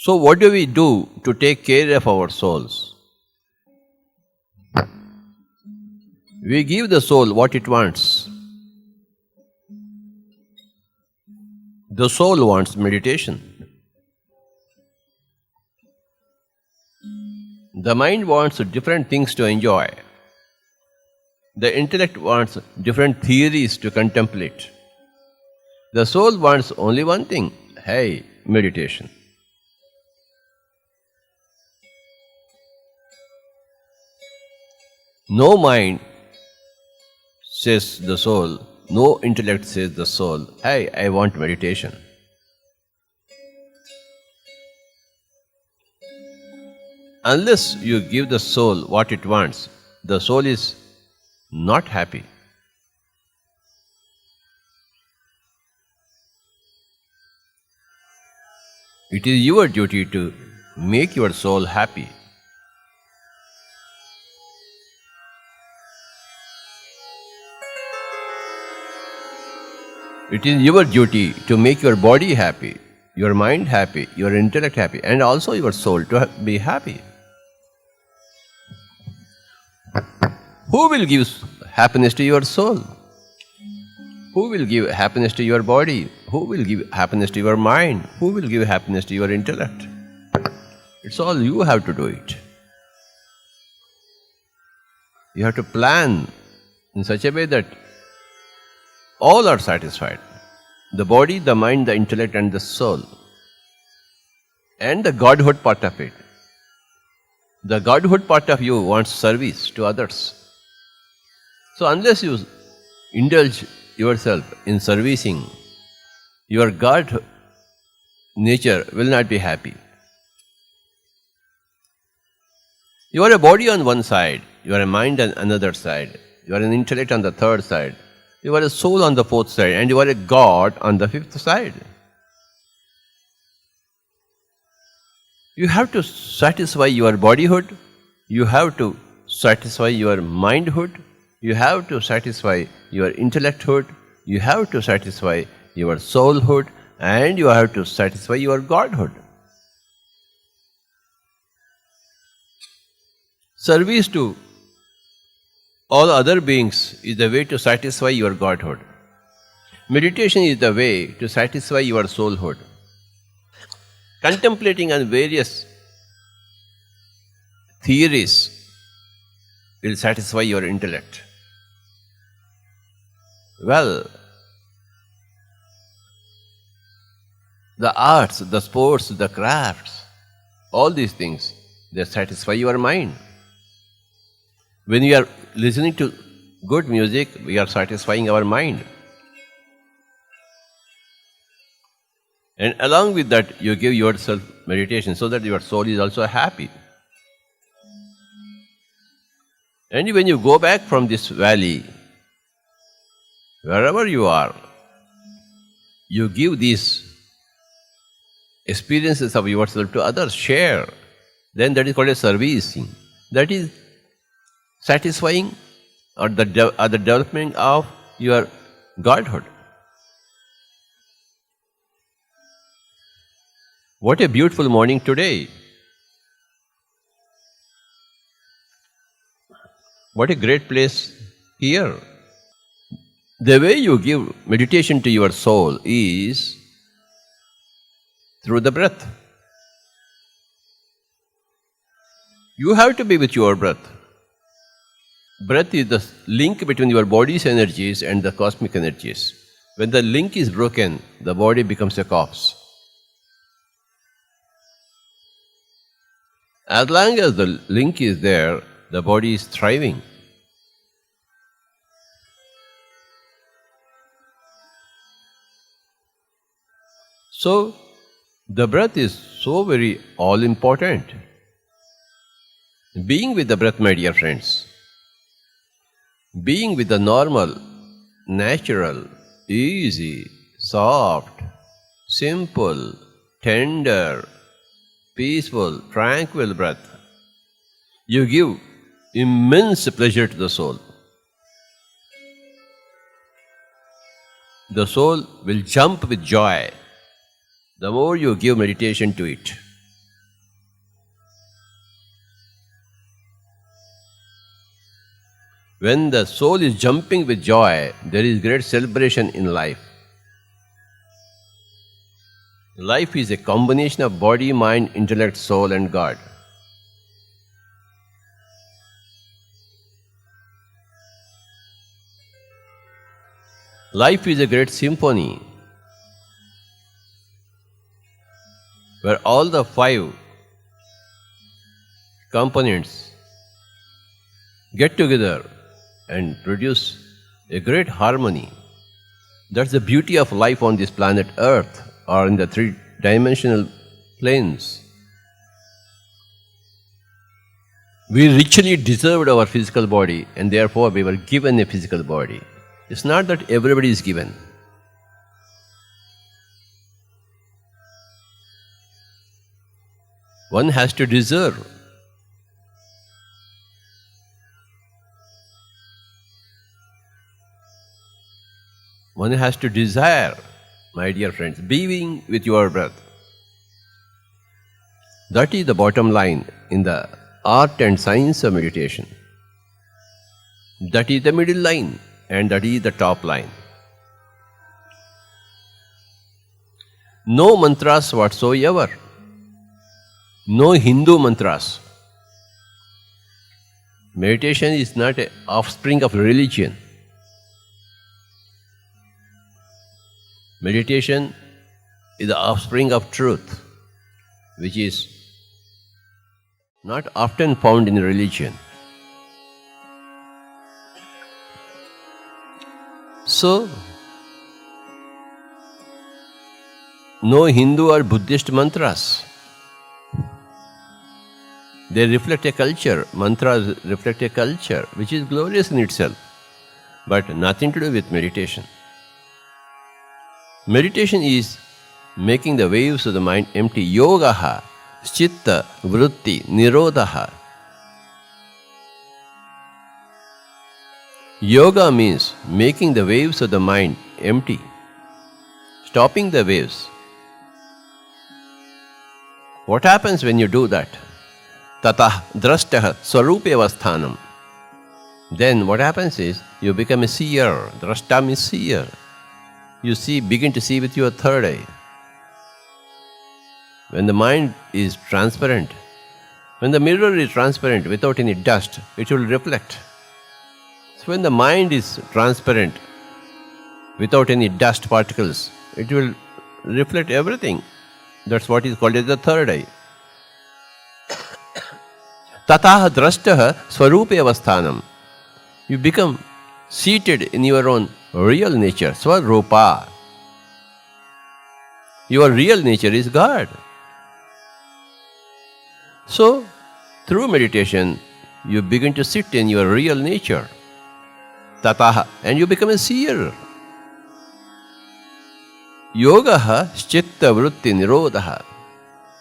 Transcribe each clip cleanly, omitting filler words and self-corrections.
So, what do we do to take care of our souls? We give the soul what it wants. The soul wants meditation. The mind wants different things to enjoy. The intellect wants different theories to contemplate. The soul wants only one thing, hey, meditation. No mind says the soul, no intellect says the soul, hey, I want meditation. Unless you give the soul what it wants, the soul is not happy. It is your duty to make your soul happy. It is your duty to make your body happy, your mind happy, your intellect happy, and also your soul to be happy. Who will give happiness to your soul? Who will give happiness to your body? Who will give happiness to your mind? Who will give happiness to your intellect? It's all you have to do it. You have to plan in such a way that all are satisfied. The body, the mind, the intellect and the soul. And the Godhood part of it. The Godhood part of you wants service to others. So unless you indulge yourself in servicing, your God nature will not be happy. You are a body on one side, you are a mind on another side, you are an intellect on the third side, you are a soul on the fourth side, and you are a God on the fifth side. You have to satisfy your bodyhood, you have to satisfy your mindhood, you have to satisfy your intellecthood, you have to satisfy your soulhood, and you have to satisfy your Godhood. Service to all other beings is the way to satisfy your Godhood. Meditation is the way to satisfy your soulhood. Contemplating on various theories will satisfy your intellect. Well, the arts, the sports, the crafts, all these things, they satisfy your mind. When we are listening to good music, we are satisfying our mind. And along with that, you give yourself meditation so that your soul is also happy. And when you go back from this valley, wherever you are, you give these experiences of yourself to others, share. Then that is called a servicing. That is satisfying or the development of your Godhood. What a beautiful morning today. What a great place here. The way you give meditation to your soul is through the breath. You have to be with your breath. Breath is the link between your body's energies and the cosmic energies. When the link is broken, the body becomes a corpse. As long as the link is there, the body is thriving. So, the breath is so very all-important. Being with the breath, my dear friends, being with the normal, natural, easy, soft, simple, tender, peaceful, tranquil breath, you give immense pleasure to the soul. The soul will jump with joy the more you give meditation to it. When the soul is jumping with joy, there is great celebration in life. Life is a combination of body, mind, intellect, soul, and God. Life is a great symphony where all the 5 components get together and produce a great harmony. That's the beauty of life on this planet Earth or in the 3-dimensional planes. We richly deserved our physical body and therefore we were given a physical body. It's not that everybody is given. One has to deserve. One has to desire, my dear friends, being with your breath. That is the bottom line in the art and science of meditation. That is the middle line and that is the top line. No mantras whatsoever. No Hindu mantras. Meditation is not an offspring of religion. Meditation is the offspring of truth, which is not often found in religion. So, no Hindu or Buddhist mantras. They reflect a culture. Mantras reflect a culture which is glorious in itself, but nothing to do with meditation. Meditation is making the waves of the mind empty. Yogaha, chitta, vritti, nirodha. Yoga means making the waves of the mind empty, stopping the waves. What happens when you do that? Tatah drashtah swarupeva sthanam. Then what happens is you become a seer. Drashta means seer. You see, begin to see with your third eye. When the mind is transparent, when the mirror is transparent without any dust, it will reflect. So when the mind is transparent without any dust particles, it will reflect everything. That's what is called as the third eye. Tatah drashtah swarupeva sthanam. You become seated in your own real nature, Swarupa. Your real nature is God. So, through meditation, you begin to sit in your real nature, Tataha, and you become a seer. Yogaha chitta vritti nirodha.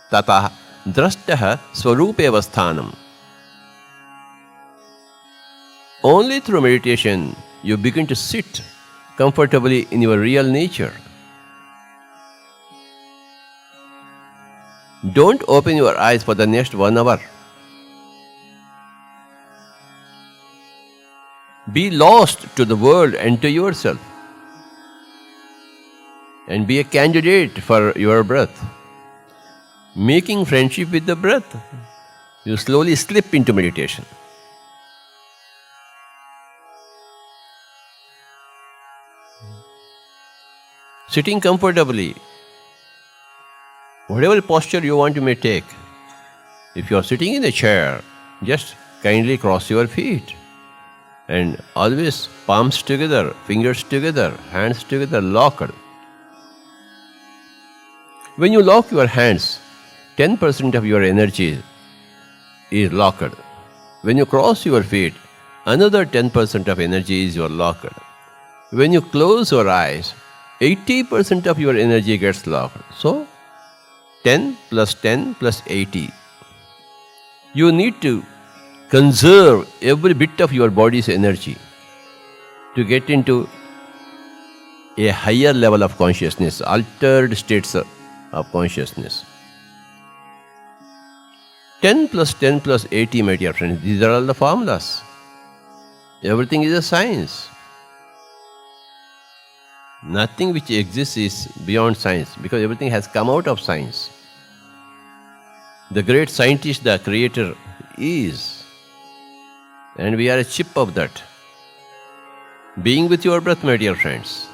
Tataha drashtaha swarupeva sthanam. Only through meditation you begin to sit comfortably in your real nature. Don't open your eyes for the next 1 hour. Be lost to the world and to yourself. And be a candidate for your breath. Making friendship with the breath, you slowly slip into meditation. Sitting comfortably, whatever posture you want, you may take. If you are sitting in a chair, just kindly cross your feet and always palms together, fingers together, hands together, locked. When you lock your hands, 10% of your energy is locked. When you cross your feet, another 10% of energy is locked. When you close your eyes, 80% of your energy gets locked. So, 10 plus 10 plus 80. You need to conserve every bit of your body's energy to get into a higher level of consciousness, altered states of consciousness. 10 plus 10 plus 80, my dear friends, these are all the formulas. Everything is a science. Nothing which exists is beyond science, because everything has come out of science. The great scientist, the creator, is. And we are a chip of that. Being with your breath, my dear friends.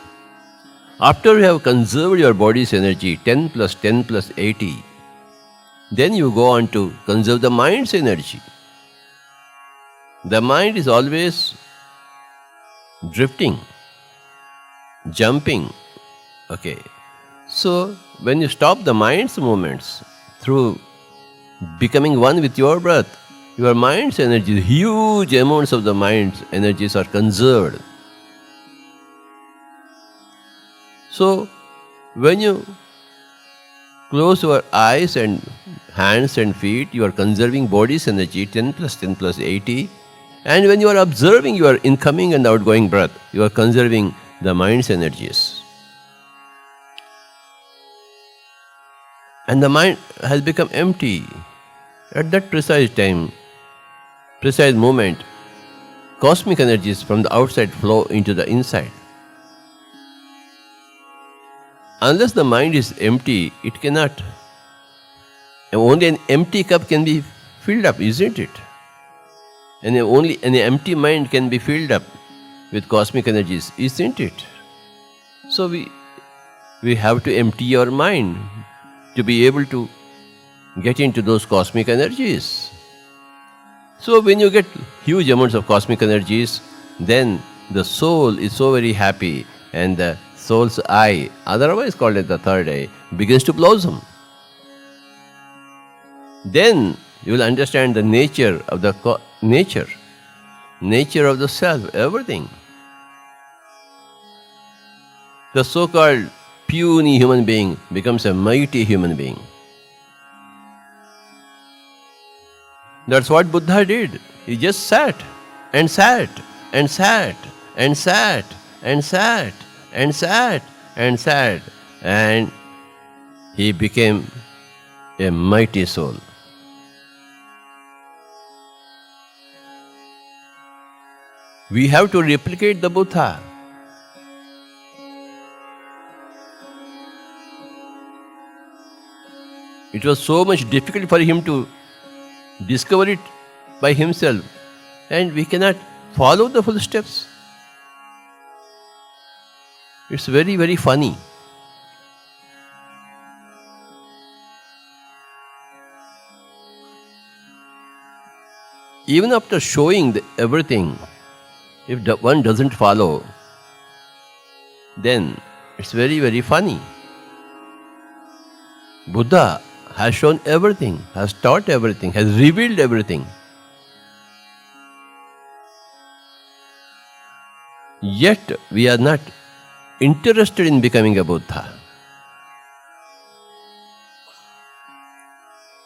After you have conserved your body's energy, 10 plus 10 plus 80, then you go on to conserve the mind's energy. The mind is always drifting, jumping. Okay. So, when you stop the mind's movements through becoming one with your breath, your mind's energy, huge amounts of the mind's energies are conserved. So, when you close your eyes and hands and feet, you are conserving body's energy, 10 plus 10 plus 80. And when you are observing your incoming and outgoing breath, you are conserving the mind's energies. And the mind has become empty. At that precise time, precise moment, cosmic energies from the outside flow into the inside. Unless the mind is empty, it cannot. Only an empty cup can be filled up, isn't it? And only an empty mind can be filled up with cosmic energies, isn't it? So we have to empty our mind to be able to get into those cosmic energies. So when you get huge amounts of cosmic energies, then the soul is so very happy, and the soul's eye, otherwise called as the third eye, begins to blossom. Then you will understand the nature of the nature of the self, everything. The so-called puny human being becomes a mighty human being. That's what Buddha did. He just sat and sat and sat and sat and sat and sat and sat, and he became a mighty soul. We have to replicate the Buddha. It was so much difficult for him to discover it by himself, and we cannot follow the footsteps. It's very, very funny. Even after showing everything, if one doesn't follow, then it's very, very funny. Buddha has shown everything, has taught everything, has revealed everything. Yet we are not interested in becoming a Buddha.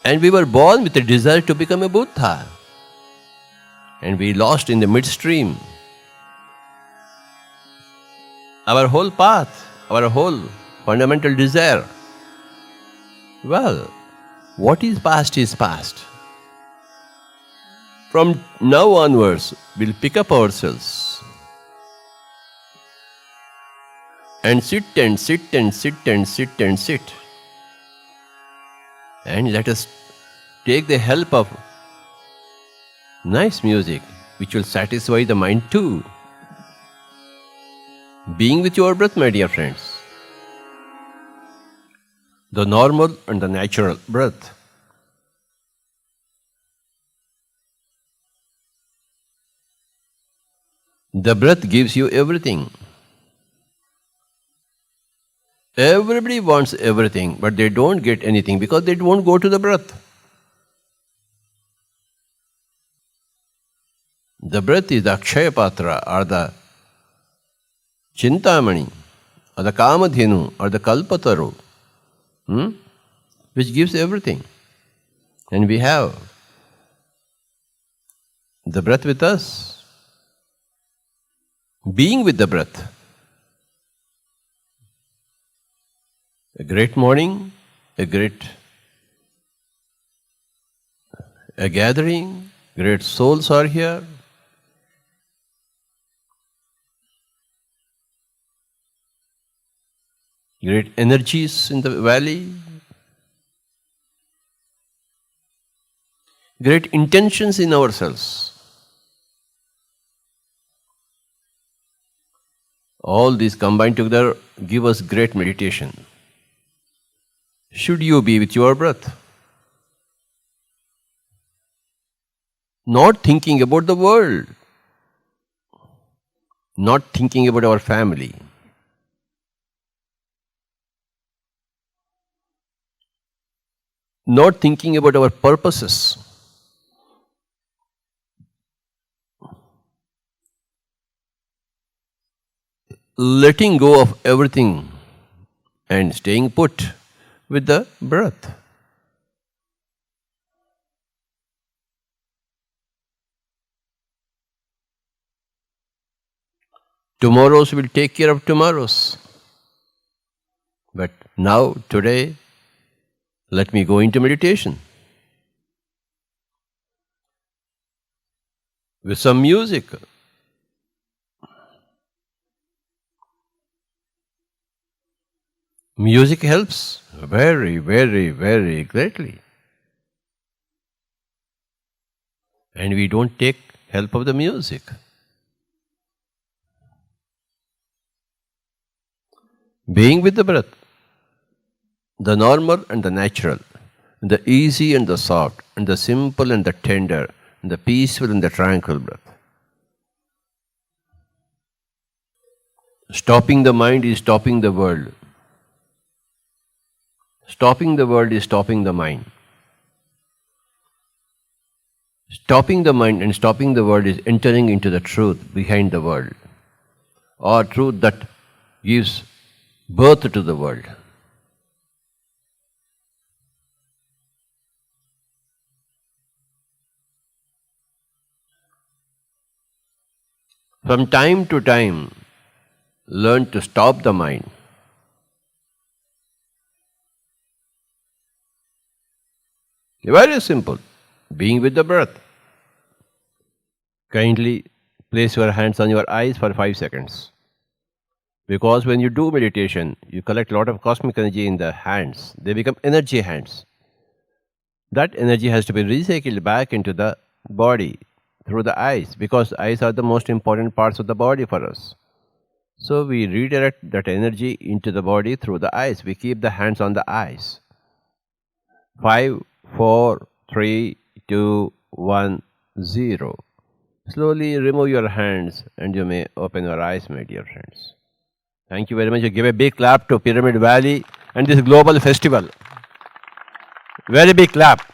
And we were born with a desire to become a Buddha, and we lost in the midstream. Our whole path, our whole fundamental desire. Well, what is past is past. From now onwards, we'll pick up ourselves and sit and sit and sit and sit and sit. And let us take the help of nice music, which will satisfy the mind too. Being with your breath, my dear friends. The normal and the natural breath. The breath gives you everything. Everybody wants everything, but they don't get anything because they won't go to the breath. The breath is the Akshaya Patra, or the Chintamani, or the Kamadhenu, or the Kalpataru, which gives everything. And we have the breath with us. Being with the breath. A great morning, a gathering, great souls are here. great energies in the valley, great intentions in ourselves. All these combined together give us great meditation. Should you be with your breath? Not thinking about the world, not thinking about our family, not thinking about our purposes, letting go of everything and staying put with the breath. Tomorrows will take care of tomorrows. But now, today, let me go into meditation with some music. Music helps very, very, very greatly. And we don't take help of the music. Being with the breath, the normal and the natural, the easy and the soft, and the simple and the tender, and the peaceful and the tranquil breath. Stopping the mind is stopping the world. Stopping the world is stopping the mind. Stopping the mind and stopping the world is entering into the truth behind the world, or truth that gives birth to the world. From time to time, learn to stop the mind. Very simple. Being with the breath. Kindly place your hands on your eyes for 5 seconds. Because when you do meditation, you collect a lot of cosmic energy in the hands. They become energy hands. That energy has to be recycled back into the body through the eyes, because eyes are the most important parts of the body for us. So we redirect that energy into the body through the eyes. We keep the hands on the eyes. 5, 4, 3, 2, 1, 0. Slowly remove your hands and you may open your eyes, my dear friends. Thank you very much. You give a big clap to Pyramid Valley and this global festival. Very big clap.